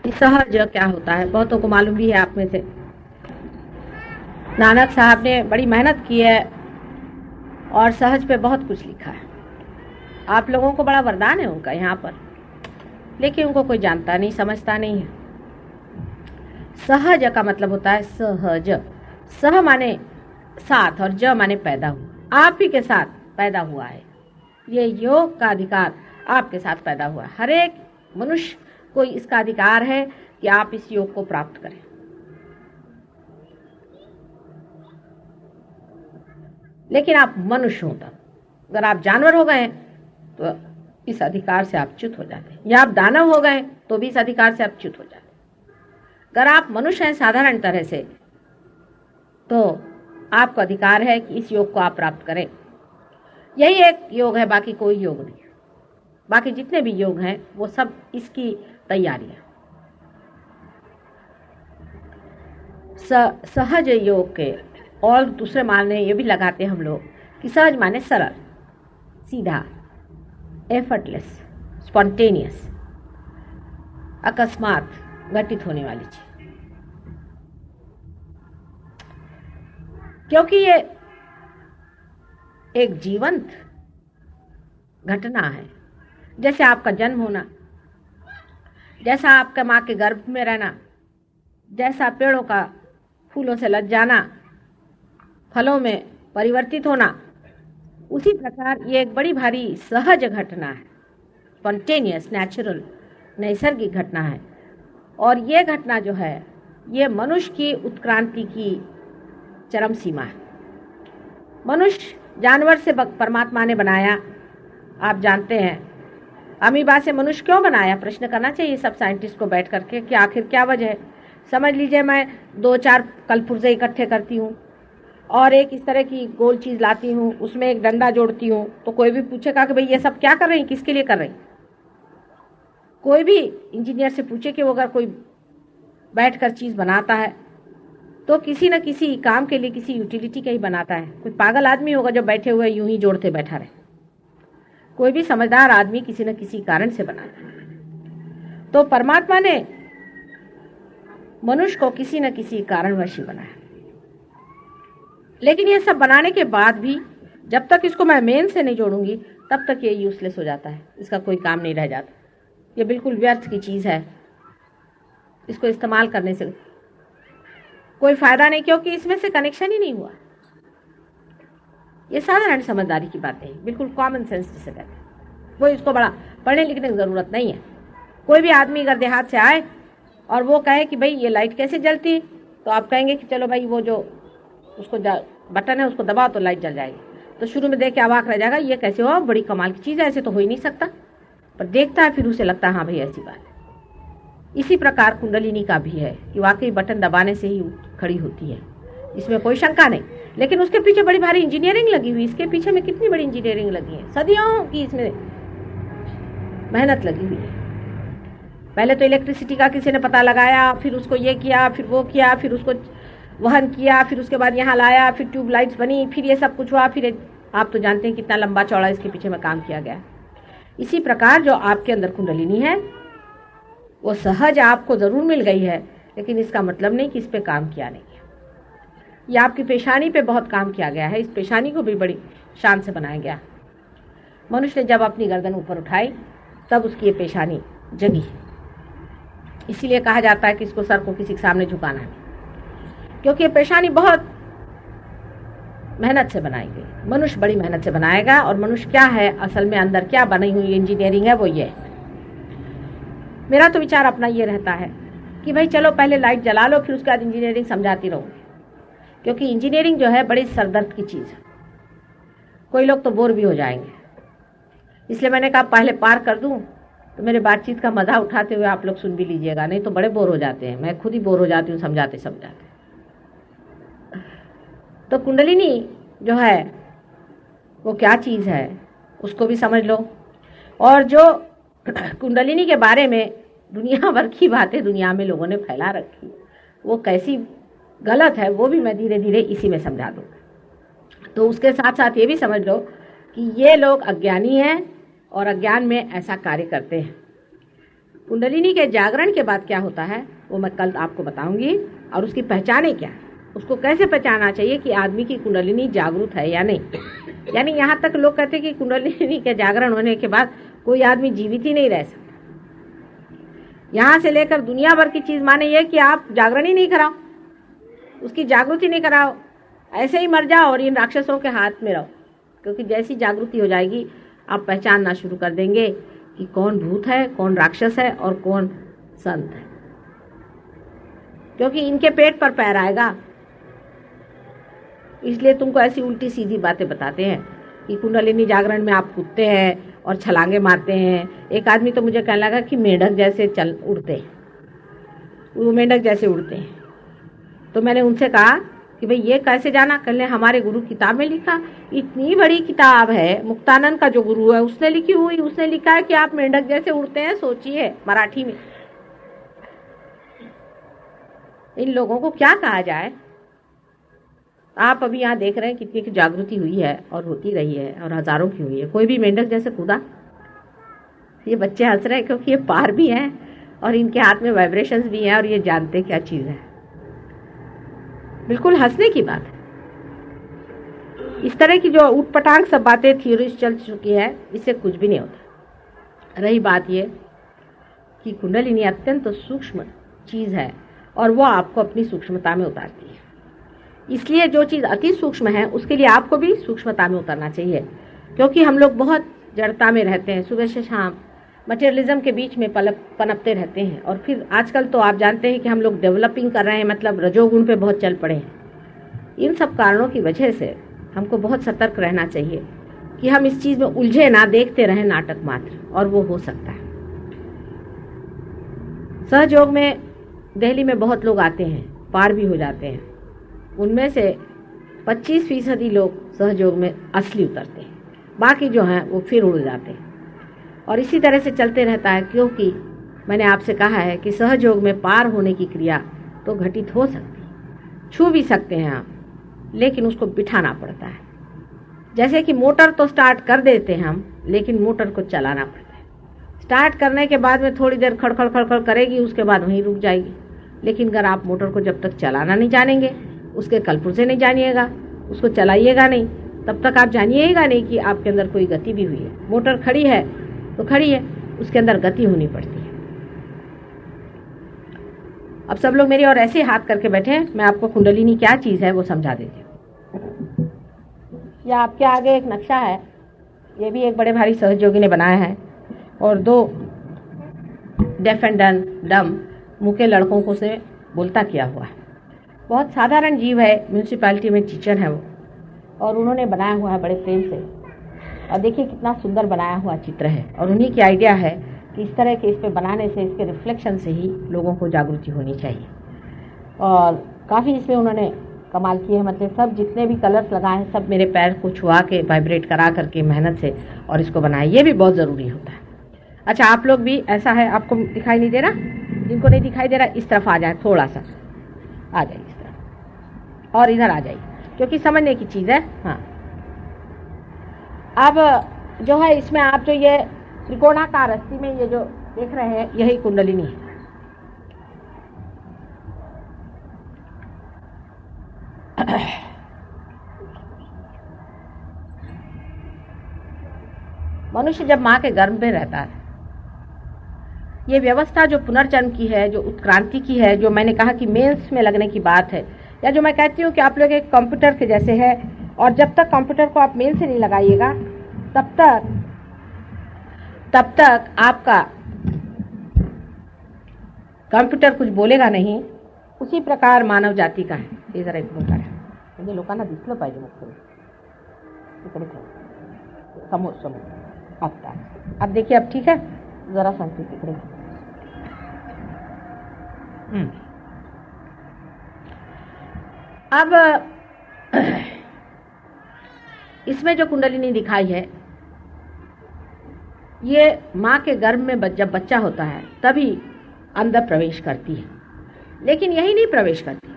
कि सहज क्या होता है। बहुतों को मालूम भी है आप में से। नानक साहब ने बड़ी मेहनत की है और सहज पे बहुत कुछ लिखा है। आप लोगों को बड़ा वरदान है उनका यहाँ पर, लेकिन उनको कोई जानता नहीं, समझता नहीं है। सहज का मतलब होता है सहज। सह माने साथ और ज माने पैदा हुआ। आप ही के साथ पैदा हुआ है। ये योग का अधिकार आपके साथ पैदा हुआ है। हर एक मनुष्य को इसका अधिकार है कि आप इस योग को प्राप्त करें। लेकिन आप मनुष्य हो तब। अगर आप जानवर हो गए तो इस अधिकार से आप च्युत हो जाते हैं, या आप दानव हो गए तो भी इस अधिकार से आप च्युत हो जाते हैं। अगर आप मनुष्य हैं साधारण तरह से, तो आपको अधिकार है कि इस योग को आप प्राप्त करें। यही एक योग है, बाकी कोई योग नहीं। बाकी जितने भी योग हैं वो सब इसकी तैयारी है। सहज योग के और दूसरे माने ये भी लगाते हैं हम लोग कि सहज माने सरल, सीधा, एफर्टलेस, स्पॉन्टेनियस, अकस्मात घटित होने वाली चीज। क्योंकि ये एक जीवंत घटना है। जैसे आपका जन्म होना, जैसा आपका माँ के गर्भ में रहना, जैसा पेड़ों का फूलों से लद जाना, फलों में परिवर्तित होना, उसी प्रकार ये एक बड़ी भारी सहज घटना है। स्पॉन्टेनियस, नेचुरल, नैसर्गिक घटना है। और ये घटना जो है ये मनुष्य की उत्क्रांति की चरम सीमा है। मनुष्य जानवर से परमात्मा ने बनाया। आप जानते हैं अमीबा से मनुष्य क्यों बनाया? प्रश्न करना चाहिए सब साइंटिस्ट को बैठ करके कि आखिर क्या वजह है। समझ लीजिए मैं 2-4 कलपुर्जे इकट्ठे करती हूँ और एक इस तरह की गोल चीज़ लाती हूँ, उसमें एक डंडा जोड़ती हूँ, तो कोई भी पूछेगा कि भाई ये सब क्या कर रही हैं, किसके लिए कर रही? कोई भी इंजीनियर से पूछे कि वो अगर कोई बैठ कर चीज़ बनाता है तो किसी न किसी काम के लिए, किसी यूटिलिटी का ही बनाता है। कोई पागल आदमी होगा जो बैठे हुए यूं ही जोड़ते बैठा रहे। कोई भी समझदार आदमी किसी न किसी कारण से बनाता है। तो परमात्मा ने मनुष्य को किसी न किसी कारणवश ही बनाया। लेकिन ये सब बनाने के बाद भी जब तक इसको मैं मेन से नहीं जोड़ूंगी तब तक ये यूजलेस हो जाता है। इसका कोई काम नहीं रह जाता। ये बिल्कुल व्यर्थ की चीज़ है। इसको इस्तेमाल करने से कोई फायदा नहीं, क्योंकि इसमें से कनेक्शन ही नहीं हुआ। ये साधारण समझदारी की बातें हैं, बिल्कुल कॉमन सेंस जिसे कहते हैं। वो इसको बड़ा पढ़ने लिखने की ज़रूरत नहीं है। कोई भी आदमी अगर देहात से आए और वो कहे कि भाई ये लाइट कैसे जलती, तो आप कहेंगे कि चलो भाई वो जो उसको बटन है उसको दबाओ तो लाइट जल जाएगी। तो शुरू में देख के अवाक रह जाएगा, ये कैसे हो, बड़ी कमाल की चीज़ है, ऐसे तो हो ही नहीं सकता। पर देखता है फिर उसे लगता है हाँ भाई ऐसी बात है। इसी प्रकार कुंडलिनी का भी है कि वाकई बटन दबाने से ही खड़ी होती है, इसमें कोई शंका नहीं। लेकिन उसके पीछे बड़ी भारी इंजीनियरिंग लगी हुई। इसके पीछे में कितनी बड़ी इंजीनियरिंग लगी है, सदियों की इसमें मेहनत लगी हुई है। पहले तो इलेक्ट्रिसिटी का किसी ने पता लगाया, फिर उसको ये किया, फिर वो किया, फिर उसको वहन किया, फिर उसके बाद यहाँ लाया, फिर ट्यूबलाइट्स बनी, फिर ये सब कुछ हुआ। फिर आप तो जानते हैं कितना लंबा चौड़ा इसके पीछे में काम किया गया। इसी प्रकार जो आपके अंदर कुंडलिनी है वो सहज आपको ज़रूर मिल गई है, लेकिन इसका मतलब नहीं कि इस पे काम किया नहीं गया। ये आपकी पेशानी पे बहुत काम किया गया है। इस पेशानी को भी बड़ी शान से बनाया गया। मनुष्य ने जब अपनी गर्दन ऊपर उठाई तब उसकी ये पेशानी जगी। इसीलिए कहा जाता है कि इसको सर को किसी के सामने झुकाना है, क्योंकि ये पेशानी बहुत मेहनत से बनाई गई। मनुष्य बड़ी मेहनत से बनाएगा। और मनुष्य क्या है असल में, अंदर क्या बनी हुई इंजीनियरिंग है वो ये है। मेरा तो विचार अपना ये रहता है कि भाई चलो पहले लाइट जला लो, फिर उसके बाद इंजीनियरिंग समझाती रहूँगी, क्योंकि इंजीनियरिंग जो है बड़ी सरदर्द की चीज़ है। कोई लोग तो बोर भी हो जाएंगे। इसलिए मैंने कहा पहले पार कर दूं तो मेरे बातचीत का मज़ा उठाते हुए आप लोग सुन भी लीजिएगा, नहीं तो बड़े बोर हो जाते हैं। मैं खुद ही बोर हो जाती हूँ समझाते समझाते। तो कुंडलिनी जो है वो क्या चीज़ है उसको भी समझ लो। और जो कुंडलिनी के बारे में दुनिया भर की बातें दुनिया में लोगों ने फैला रखी, वो कैसी गलत है वो भी मैं धीरे धीरे इसी में समझा दूँगा। तो उसके साथ साथ ये भी समझ लो कि ये लोग अज्ञानी हैं और अज्ञान में ऐसा कार्य करते हैं। कुंडलिनी के जागरण के बाद क्या होता है वो मैं कल आपको बताऊंगी, और उसकी पहचाने क्या है, उसको कैसे पहचानना चाहिए कि आदमी की कुंडलिनी जागरूक है या नहीं। यानी यहाँ तक लोग कहते हैं कि कुंडलिनी के जागरण होने के बाद कोई आदमी जीवित ही नहीं रह सकता। यहाँ से लेकर दुनिया भर की चीज माने ये कि आप जागरण ही नहीं कराओ, उसकी जागृति नहीं कराओ, ऐसे ही मर जाओ और इन राक्षसों के हाथ में रहो। क्योंकि जैसी जागृति हो जाएगी आप पहचानना शुरू कर देंगे कि कौन भूत है, कौन राक्षस है और कौन संत है, क्योंकि इनके पेट पर पैर आएगा। इसलिए तुमको ऐसी उल्टी सीधी बातें बताते हैं कि कुंडलिनी जागरण में आप कूदते हैं और छलांगे मारते हैं। एक आदमी तो मुझे कहने लगा कि मेंढक जैसे चल उड़ते हैं, वो मेंढक जैसे उड़ते हैं। तो मैंने उनसे कहा कि भाई ये कैसे जाना? कहने हमारे गुरु किताब में लिखा, इतनी बड़ी किताब है, मुक्तानंद का जो गुरु है उसने लिखी हुई, उसने लिखा है कि आप मेंढक जैसे उड़ते हैं। सोचिए मराठी में। इन लोगों को क्या कहा जाए? आप अभी यहाँ देख रहे हैं कितनी की जागृति हुई है और होती रही है और हजारों की हुई है। कोई भी मेंढक जैसे कूदा? ये बच्चे हंस रहे हैं क्योंकि ये पार भी हैं और इनके हाथ में वाइब्रेशंस भी हैं और ये जानते क्या चीज है। बिल्कुल हंसने की बात है। इस तरह की जो उटपटांग सब बातें थ्योरीज चल चुकी है, इससे कुछ भी नहीं होता। रही बात ये कि कुंडलिनी अत्यंत सूक्ष्म चीज है और वो आपको अपनी सूक्ष्मता में उतारती है। इसलिए जो चीज अति सूक्ष्म है उसके लिए आपको भी सूक्ष्मता में उतरना चाहिए, क्योंकि हम लोग बहुत जड़ता में रहते हैं, सुबह से शाम मटेरियलिज्म के बीच में पनपते रहते हैं। और फिर आजकल तो आप जानते हैं कि हम लोग डेवलपिंग कर रहे हैं, मतलब रजोगुण पे बहुत चल पड़े हैं। इन सब कारणों की वजह से हमको बहुत सतर्क रहना चाहिए कि हम इस चीज में उलझे ना, देखते रहें नाटक मात्र, और वो हो सकता है। सहयोग में दिल्ली में बहुत लोग आते हैं, पार भी हो जाते हैं। उनमें से 25% लोग सहयोग में असली उतरते हैं, बाकी जो हैं वो फिर उड़ जाते हैं। और इसी तरह से चलते रहता है, क्योंकि मैंने आपसे कहा है कि सहयोग में पार होने की क्रिया तो घटित हो सकती है, छू भी सकते हैं आप, लेकिन उसको बिठाना पड़ता है। जैसे कि मोटर तो स्टार्ट कर देते हैं हम, लेकिन मोटर को चलाना पड़ता है। स्टार्ट करने के बाद में थोड़ी देर खड़खड़ खड़खड़ करेगी, उसके बाद वहीं रुक जाएगी। लेकिन अगर आप मोटर को जब तक चलाना नहीं जानेंगे, उसके कलपुर्जे नहीं जानिएगा, उसको चलाइएगा नहीं, तब तक आप जानिएगा नहीं कि आपके अंदर कोई गति भी हुई है। मोटर खड़ी है तो खड़ी है, उसके अंदर गति होनी पड़ती है। अब सब लोग मेरी और ऐसे हाथ करके बैठे हैं, मैं आपको कुंडलिनी क्या चीज है वो समझा देती हूँ। यह आपके आगे एक नक्शा है, ये भी एक बड़े भारी सहयोगी ने बनाया है, और 2 डेफ एंड डम मुँह के लड़कों को से बोलता किया हुआ है। बहुत साधारण जीव है, म्यूनसिपैलिटी में टीचर है वो, और उन्होंने बनाया हुआ है बड़े प्रेम से। और देखिए कितना सुंदर बनाया हुआ चित्र है, और उन्हीं की आइडिया है कि इस तरह के इस पे बनाने से, इसके रिफ्लेक्शन से ही लोगों को जागृति होनी चाहिए। और काफ़ी इसमें उन्होंने कमाल किए हैं, मतलब सब जितने भी कलर्स लगाए हैं सब मेरे पैर को छुआ के, वाइब्रेट करा करके मेहनत से और इसको बनाए। ये भी बहुत ज़रूरी होता है। अच्छा, आप लोग भी ऐसा है, आपको दिखाई नहीं दे रहा? जिनको नहीं दिखाई दे रहा इस तरफ आ जाए, थोड़ा सा आ जाए इस तरफ, और इधर आ जाइए, क्योंकि समझने की चीज़ है। हाँ, अब जो है इसमें आप जो ये त्रिकोणाकार रस्सी में ये जो देख रहे हैं, यही कुंडलिनी है। मनुष्य जब माँ के गर्भ में रहता है, ये व्यवस्था जो पुनर्जन्म की है, जो उत्क्रांति की है, जो मैंने कहा कि मेंस में लगने की बात है, या जो मैं कहती हूँ कि आप लोग एक कंप्यूटर के जैसे है, और जब तक कंप्यूटर को आप मेल से नहीं लगाइएगा तब तक आपका कंप्यूटर कुछ बोलेगा नहीं। उसी प्रकार मानव जाति का है। हे जरा इकडून काढा, म्हणजे लोकांना दिसलं पाहिजे मुख्य इकडे समोर समोर आता। अब देखिए, अब ठीक है, जरा सांगते तिकडे। अब इसमें जो कुंडलिनी दिखाई है, ये माँ के गर्भ में जब बच्चा होता है तभी अंदर प्रवेश करती है, लेकिन यही नहीं प्रवेश करती,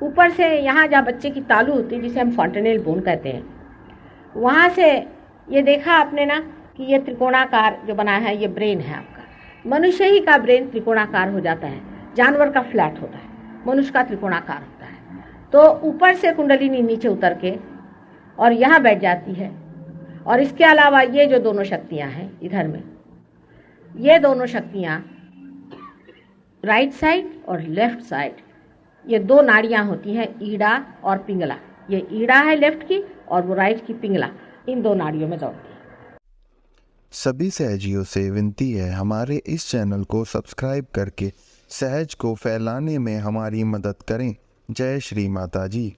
ऊपर से यहाँ जहाँ बच्चे की तालू होती है, जिसे हम फॉन्टेनेल बोन कहते हैं, वहाँ से ये देखा आपने ना कि ये त्रिकोणाकार जो बना है ये ब्रेन है आपका। मनुष्य ही का ब्रेन त्रिकोणाकार हो जाता है, जानवर का फ्लैट होता है, मनुष्य का त्रिकोणाकार होता है। तो ऊपर से कुंडलिनी नीचे उतर के और यहाँ बैठ जाती है। और इसके अलावा ये जो दोनों शक्तियाँ हैं इधर में, ये दोनों शक्तियाँ राइट साइड और लेफ्ट साइड, ये दो नाड़ियाँ होती हैं, ईड़ा और पिंगला। ये ईड़ा है लेफ्ट की और वो राइट की पिंगला, इन दो नाड़ियों में दौड़ती है। सभी सहजियों से विनती है, हमारे इस चैनल को सब्सक्राइब करके सहज को फैलाने में हमारी मदद करें। जय श्री माता जी।